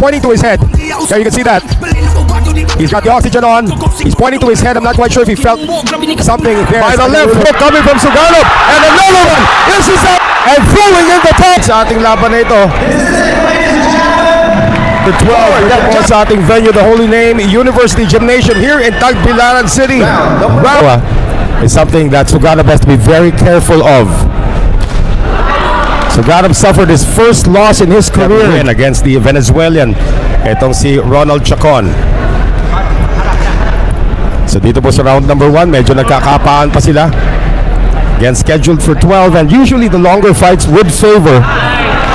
pointing to his head. There you can see that. He's got the oxygen on. He's pointing to his head. I'm not quite sure if he felt something there. By the left hook coming from Suganov. And another one. Ishizawa. And throwing in the top. Sa ating laban na ito. The 12 sa ating venue, the Holy Name University Gymnasium here in Tagbilaran City. Is something that Suganov has to be very careful of. Suganov suffered his first loss in his career against the Venezuelan. Itong si Ronald Chacon. So dito po sa round number 1, medyo nagkakapaan pa sila. Again, scheduled for 12, and usually the longer fights would favor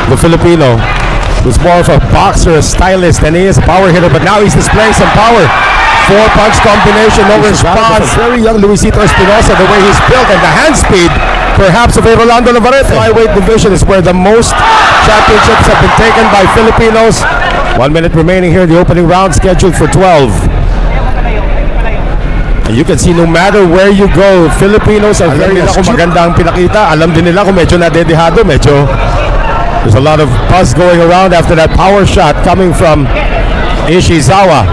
the Filipino, who's more of a boxer, a stylist, and he is a power hitter, but now he's displaying some power. 4-punch combination, no response. Very young Luisito Espinosa, the way he's built, and the hand speed, perhaps of a Rolando Navarrete. Flyweight division is where the most championships have been taken by Filipinos. 1 minute remaining here in the opening round, scheduled for 12. And you can see no matter where you go, Filipinos are very astute. Magandang pinakita. Alam din nila kung medyo nadedehado, medyo there's a lot of buzz going around after that power shot coming from Ishizawa.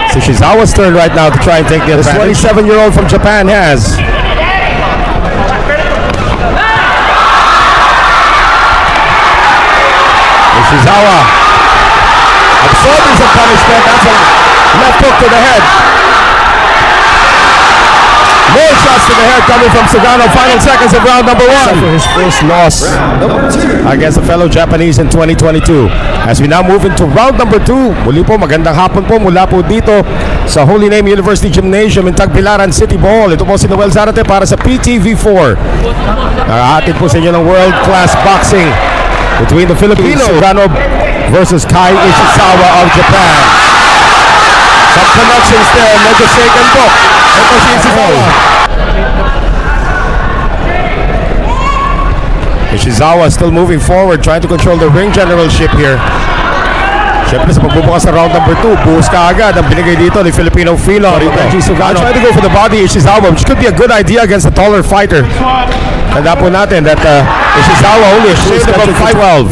It's Ishizawa's turn right now to try and take the advantage. This 27-year-old from Japan has. Ishizawa absorbing some punishment. That's a left hook to the head. More shots to the head coming from Suganov. Final seconds of round number 1. For his first loss against a fellow Japanese in 2022. As we now move into round number 2. Muli po, magandang hapon po mula po dito sa Holy Name University Gymnasium in Tagbilaran City, Bohol. Ito po si Noel Zarate para sa PTV4. Nakahatid po sa inyo ng world-class boxing between the Filipinos, Suganov versus KAI ISHIZAWA of Japan. Some connections there, medyo shaken po. Ito si Ishizawa. Ishizawa still moving forward, trying to control the ring generalship here. Siyempre sa pagbubukas sa round number 2, buhos ka agad ang binigay dito ni Filipino Philo. REGIE SUGANOB. Trying to go for the body, Ishizawa, which could be a good idea against a taller fighter. Tanda po natin that Ishizawa only a shade above 5'12".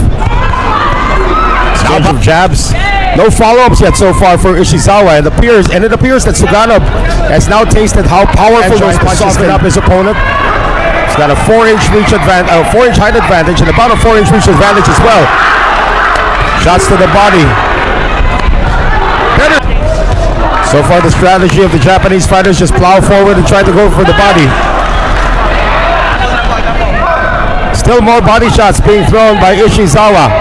Exchange of jabs. No follow-ups yet so far for Ishizawa, and it appears that Suganov has now tasted how powerful those punches can up his opponent. He's got a 4-inch reach advantage, 4-inch height advantage, and about a 4-inch reach advantage as well. Shots to the body. So far, the strategy of the Japanese fighters just plow forward and try to go for the body. Still more body shots being thrown by Ishizawa.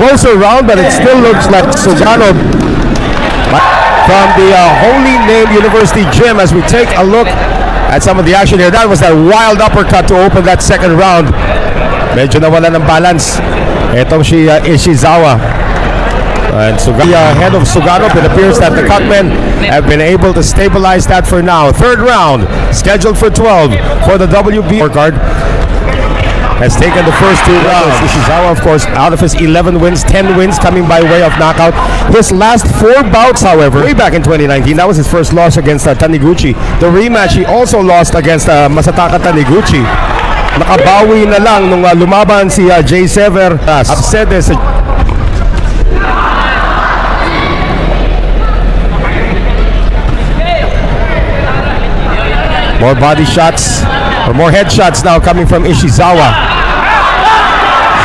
Closer round, but it still looks like Suganov from the Holy Name University Gym. As we take a look at some of the action here, that was that wild uppercut to open that second round. Medyo nawala ng balance itong si Ishizawa. And ahead of Suganov, it appears that the cutmen have been able to stabilize that for now. Third round, scheduled for 12 for the WB card. Has taken the first 2 rounds. Ishizawa, of course, out of his 11 wins, 10 wins coming by way of knockout. His last 4 bouts, however, way back in 2019, that was his first loss against Taniguchi. The rematch, he also lost against Masataka Taniguchi. Nakabawi na lang nung lumaban si Jay Sever. Upset this. More body shots, or more headshots now coming from Ishizawa.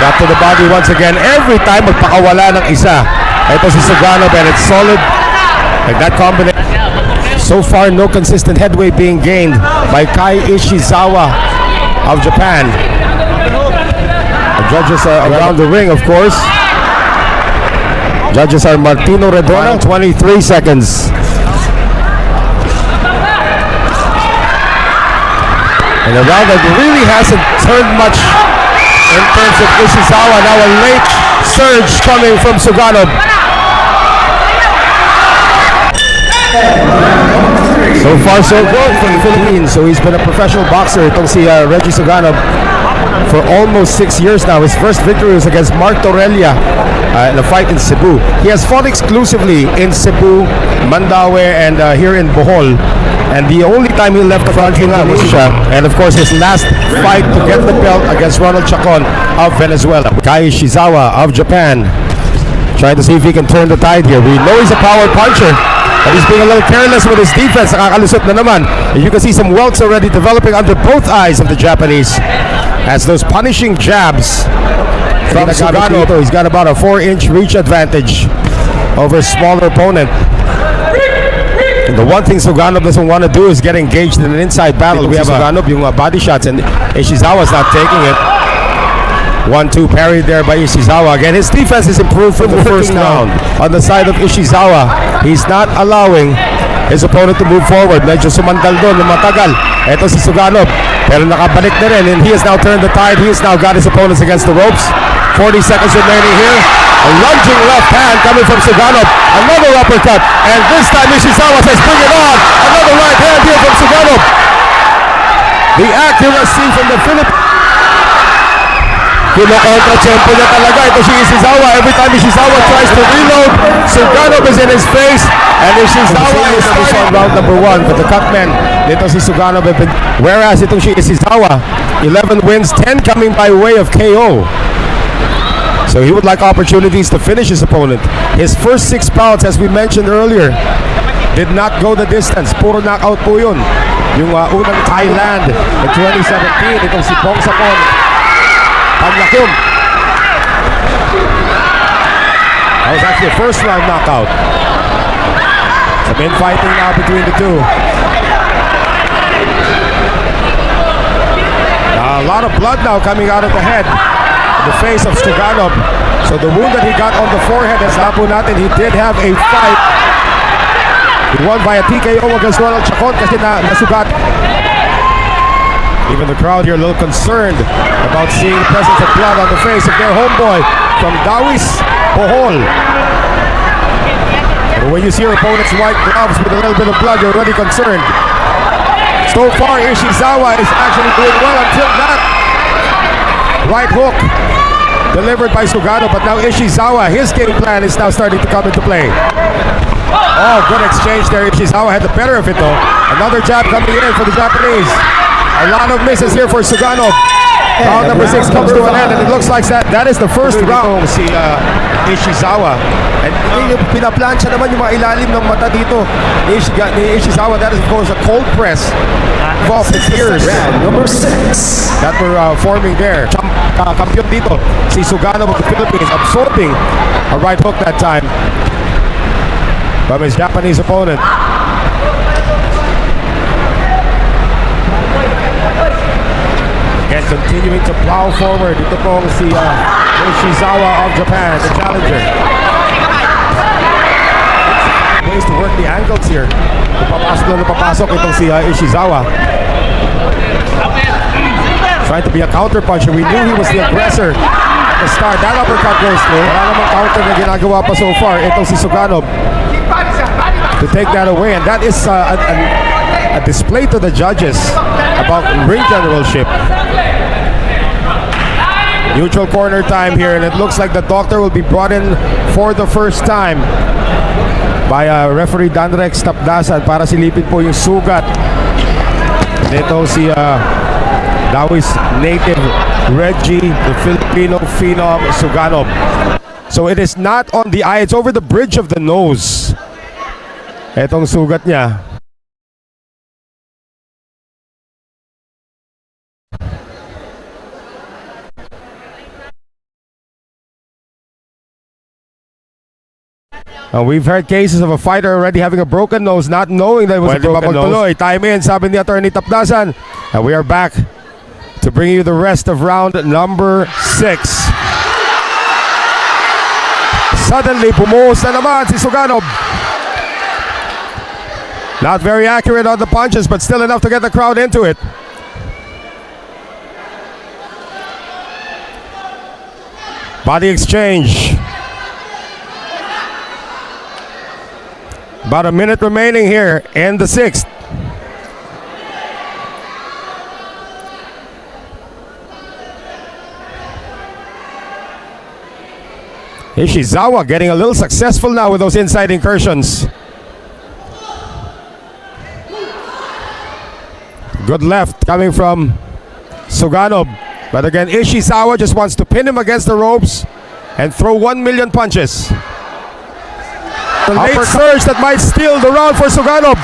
Shot to the body once again. Every time magpakawala ng isa. Ito si Suganov, and it's solid. Like that combination. So far, no consistent headway being gained by KAI ISHIZAWA of Japan. The judges are around the ring, of course. Judges are Martino Redona, 23 seconds. And a round that really hasn't turned much in terms of Ishizawa. Now a late surge coming from Suganov. So far so good for the Philippines. So he's been a professional boxer. Itong si REGIE SUGANOB. for almost 6 years now. His first victory was against Mark Torrelia in a fight in Cebu. He has fought exclusively in Cebu, Mandaue, and here in Bohol. And the only time he left the front in Indonesia, and of course his last fight to get the belt against Ronald Chacon of Venezuela. KAI ISHIZAWA of Japan, trying to see if he can turn the tide here. We know he's a power puncher, but he's being a little careless with his defense. Nakakalusot na naman. And you can see some welts already developing under both eyes of the Japanese as those punishing jabs from Suganov. He's got about a 4-inch reach advantage over his smaller opponent. And the one thing Suganov doesn't want to do is get engaged in an inside battle. We have Suganov yung body shots, and Ishizawa's not taking it. 1-2 parried there by Ishizawa. Again, his defense is improved from the first round. On the side of Ishizawa, he's not allowing his opponent to move forward. Medyo sumandal doon ng matagal. Ito si Suganov, pero nakabalik na rin, and he has now turned the tide. He has now got his opponents against the ropes. 40 seconds remaining here. A lunging left hand coming from Suganov. Another uppercut, and this time Ishizawa says, bring it on. Another right hand here from Suganov. The accuracy from the Philippines. Kino-contra-tempo niya talaga. Ito si Ishizawa. Every time Ishizawa tries to reload, Suganov is in his face. And Ishizawa is on round number 1. But the cutman, dito si Suganov. Whereas itong si Ishizawa, 11 wins, 10 coming by way of KO. So he would like opportunities to finish his opponent. His first 6 bouts, as we mentioned earlier, did not go the distance. Puro knockout po yun. Yung unang Thailand in 2017, itong si Bongsapon Panlakum. That was actually a first round knockout. Some infighting now between the two. A lot of blood now coming out of the head, the face of Suganov. So the wound that he got on the forehead, as napo natin, he did have a fight. He won via TKO against Ronald Chacon kasi nasugat. Even the crowd here a little concerned about seeing the presence of blood on the face of their homeboy from Dawis, Bohol. But when you see your opponent's white gloves with a little bit of blood, you're already concerned. So far, Ishizawa is actually doing well until that right hook delivered by Suganov. But now Ishizawa, his game plan is now starting to come into play. Oh, good exchange there. Ishizawa had the better of it though. Another jab coming in for the Japanese. A lot of misses here for Suganov. Round number 6 comes to an end, and it looks like that is the first round. Si Ishizawa. And pinaplansya naman yung mga ilalim ng mata dito ni Ishizawa. That is of course a cold press of the ears. Number 6 that were forming there. Kampiyon dito si Suganov of the Philippines, absorbing a right hook that time from his Japanese opponent. Again, continuing to plow forward. Ito pong si Ishizawa of Japan, the challenger. Ways to work the angles here. Papasok itong si Ishizawa. Trying to be a counter puncher. We knew he was the aggressor at the start. That uppercut goes through. Wala namang counter na ginagawa pa so far. Itong si Suganov to take that away. And that is a display to the judges about ring generalship. Neutral corner time here, and it looks like the doctor will be brought in for the first time by referee Danrex Tapdasan para silipin po yung sugat nito si Dawis native Reggie, the Filipino phenom Suganov. So it is not on the eye, it's over the bridge of the nose. Etong sugat niya. We've heard cases of a fighter already having a broken nose, not knowing that it was a broken nose. Time in, sabi ni Attorney Tapdasan. And we are back to bring you the rest of round number 6. Suddenly, bumuhos na naman si Suganov. Not very accurate on the punches, but still enough to get the crowd into it. Body exchange. About a minute remaining here in the 6th. Ishizawa getting a little successful now with those inside incursions. Good left coming from Suganob. But again, Ishizawa just wants to pin him against the ropes and throw 1 million punches. The late surge that might steal the round for Suganob.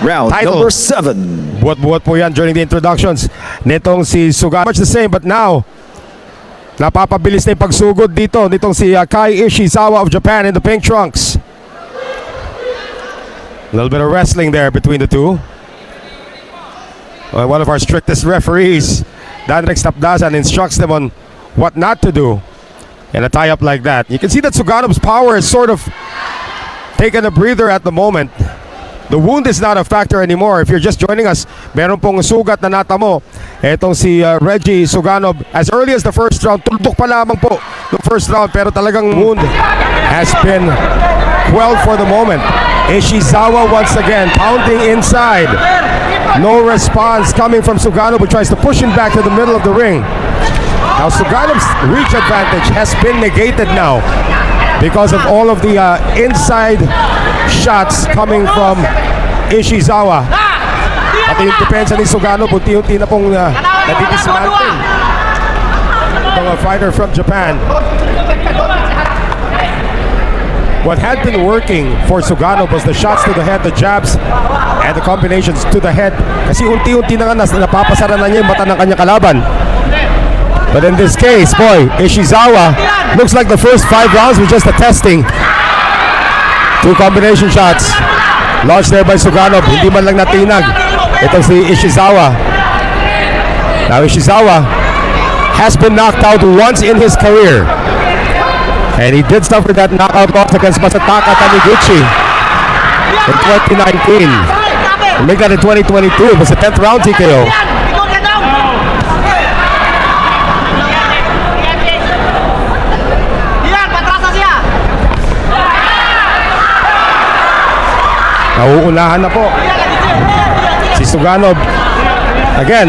Round Title. number 7. Buhat-buhat po yan during the introductions nitong si Suganob. Much the same, but now napapabilis na yung pagsugod dito nitong si KAI ISHIZAWA of Japan in the pink trunks. A little bit of wrestling there between the two. One of our strictest referees, Danrix Tapdasan, instructs them on what not to do in a tie-up like that. You can see that Suganob's power is sort of taken a breather at the moment. The wound is not a factor anymore. If you're just joining us, meron pong sugat na natamo. Etong si REGIE SUGANOB as early as the first round. Tuldok pa lamang po the first round, pero talagang wound has been quelled for the moment. Ishizawa once again pounding inside. No response coming from Suganob, who tries to push him back to the middle of the ring. Now Suganob's reach advantage has been negated now because of all of the inside shots coming from Ishizawa. At yung depensa ni Suganob, unti-unti na pong nadidismantle from a fighter from Japan. What had been working for Suganob was the shots to the head, the jabs, and the combinations to the head. Kasi unti-unti na nga napapasara na niya yung mata ng kanyang kalaban. But in this case, boy, Ishizawa looks like the first 5 rounds were just a testing. 2 combination shots launched there by Suganob. Hindi man lang natinag itong si Ishizawa. Now Ishizawa has been knocked out once in his career. And he did suffer that knockout loss against Masataka Taniguchi in 2019. We'll make that in 2022. It was a 10th round TKO. Nauunahan na po si Suganob. Again,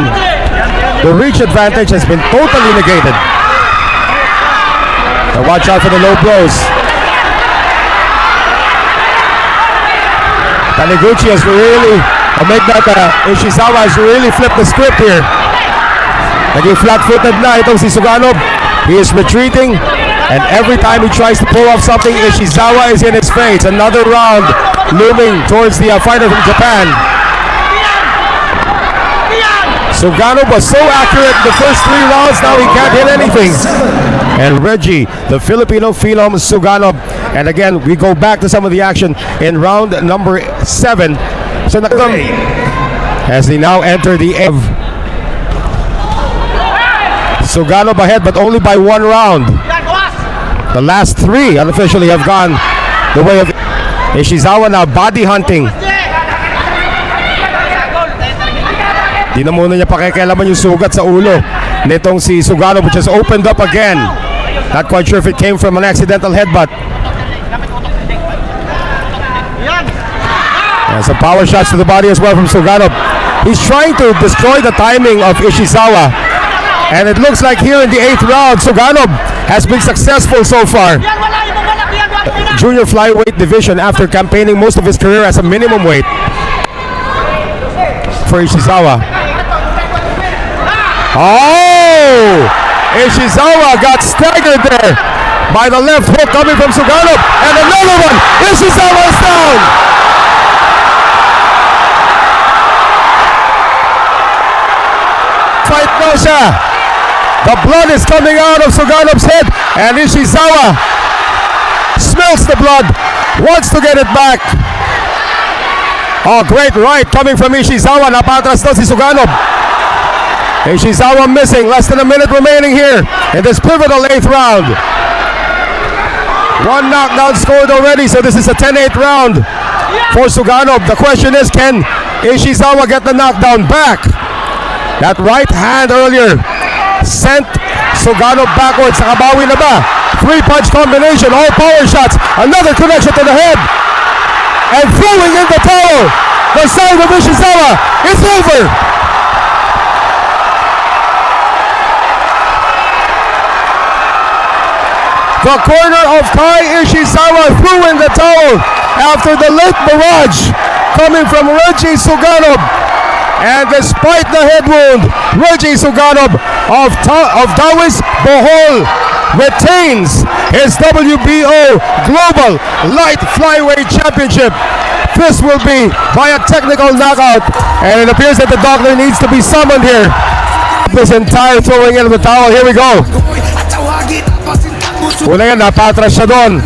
the reach advantage has been totally negated. Now watch out for the low blows. Taniguchi has really, Ishizawa has really flipped the script here. Naging flat-footed na itong si Suganob. He is retreating, and every time he tries to pull off something, Ishizawa is in his face. Another round looming towards the fighter from Japan. Suganob was so accurate the first 3 rounds, now he can't hit anything. And REGIE, the Filipino phenom Suganob. And again, we go back to some of the action in round number 7. So as they now enter the end. Suganob ahead, but only by 1 round. The last 3 unofficially have gone the way of Ishizawa, now body hunting. Di na muna niya pakikialaman yung sugat sa ulo nitong si Suganob, which has opened up again. Not quite sure if it came from an accidental headbutt. And some power shots to the body as well from Suganob. He's trying to destroy the timing of Ishizawa. And it looks like here in the 8th round, Suganob has been successful so far. Junior flyweight division after campaigning most of his career as a minimum weight for Ishizawa. Oh! Ishizawa got staggered there by the left hook coming from Suganob. And another one! Ishizawa is down! Fight no siya. The blood is coming out of Suganob's head. And Ishizawa smells the blood. Wants to get it back. Oh, great right coming from Ishizawa. Napatras na si Suganob. Ishizawa missing. Less than a minute remaining here in this pivotal 8th round. 1 knockdown scored already, so this is a 10-8 round for Suganob. The question is, can Ishizawa get the knockdown back? That right hand earlier sent Suganob backwards. Nakabawi na ba? 3-punch combination, all power shots. Another connection to the head. And throwing in the towel. The side of Ishizawa is over. the corner of KAI ISHIZAWA threw in the towel after the late barrage coming from REGIE SUGANOB. And despite the head wound, REGIE SUGANOB of Taoist Bohol retains his WBO Global Light Flyweight Championship. This will be by a technical knockout, and it appears that the doctor needs to be summoned here. This entire throwing in of the towel. Here we go. Una yan, napatras siya doon.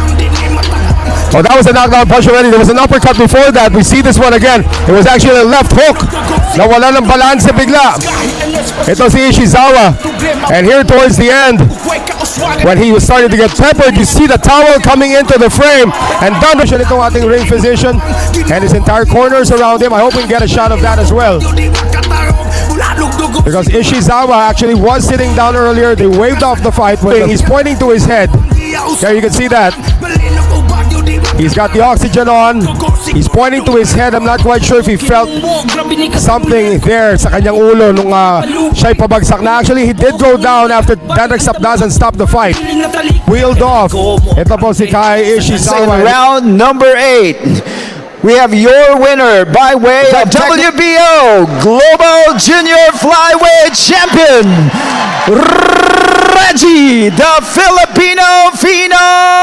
Oh, that was a knockdown punch already. There was an uppercut before that. We see this one again. It was actually a left hook. Nawala ng balance bigla. Ito si Ishizawa. And here towards the end, when he was starting to get peppered, you see the towel coming into the frame. And done siya nitong ating ring physician. And his entire corners around him. I hope we can get a shot of that as well. Because Ishizawa actually was sitting down earlier. They waved off the fight. He's pointing to his head. There you can see that. He's got the oxygen on. He's pointing to his head. I'm not quite sure if he felt something there sa kanyang ulo nung siya'y pabagsak na. Actually, he did go down after that doesn't stop the fight. Wheeled off. Ito po si KAI ISHIZAWA. Round number 8. We have your winner by way of WBO Global Junior Flyweight Champion, Reggie, the Filipino Phenom.